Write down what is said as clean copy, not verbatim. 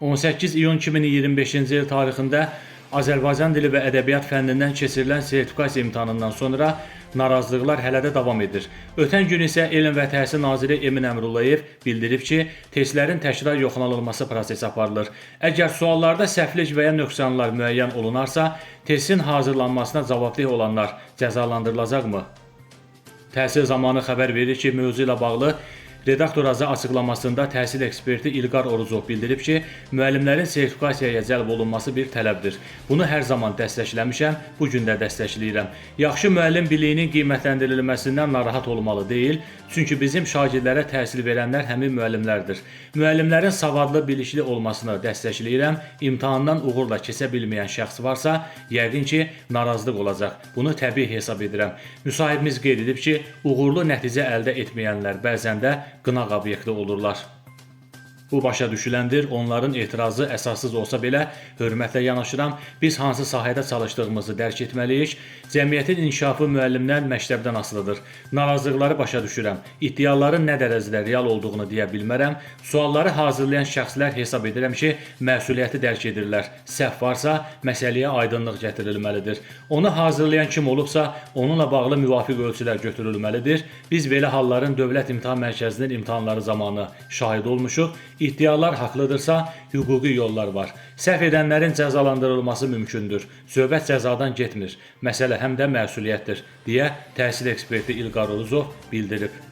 18 iyun 2025-ci il tarixində Azərbaycan dili və ədəbiyyat fənnindən keçirilən sertifikasiya imtahanından sonra narazılıqlar hələ də davam edir. Ötən gün isə Elm və Təhsil Naziri Emin Əmrullayev bildirib ki, testlərin təkrar yoxlanılması prosesi aparılır. Əgər suallarda səhvlik və ya nöqsanlar müəyyən olunarsa, testin hazırlanmasına cavabdeh olanlar cəzalandırılacaqmı? Təhsil zamanı xəbər verir ki, mövzu ilə bağlı redaktor azı açıqlamasında təhsil eksperti İlqar Orucov bildirib ki, müəllimlərin sertifikasiyaya cəlb olunması bir tələbdir. Bunu hər zaman dəstəkləmişəm, bu gün də dəstəkləyirəm. Yaxşı müəllim biliyinin qiymətləndirilməsindən narahat olmalı deyil, çünki bizim şagirdlərə təhsil verənlər həmin müəllimlərdir. Müəllimlərin savadlı, bilikli olmasını dəstəkləyirəm. İmtahandan uğurla keçə bilməyən şəxs varsa, yəqin ki, narazılıq olacaq. Bunu təbii hesab edirəm. Müsahibimiz qeyd edib ki, uğurlu nəticə əldə etməyənlər bəzən də qınaq obyekti olurlar. Bu başa düşüləndir, onların etirazı əsassız olsa belə hörmətlə yanaşıram. Biz hansı sahədə çalışdığımızı dərk etməliyik. Cəmiyyətin inkişafı müəllimdən, məktəbdən asılıdır. Narazılıqları başa düşürəm. İddiaların nə dərəcədə real olduğunu deyə bilmərəm. Sualları hazırlayan şəxslər hesab edirəm ki, məsuliyyəti dərk edirlər. Səhv varsa, məsələyə aydınlıq gətirilməlidir. Onu hazırlayan kim olubsa, onunla bağlı müvafiq ölçülər götürülməlidir. Biz belə halların Dövlət İmtahan Mərkəzinin imtahanları zamanı şahid olmuşuq. İddialar haqlıdırsa, hüquqi yollar var. Səhv edənlərin cəzalandırılması mümkündür. Söhbət cəzadan getmir. Məsələ həm də məsuliyyətdir, deyə təhsil eksperti İlqar Orucov bildirib.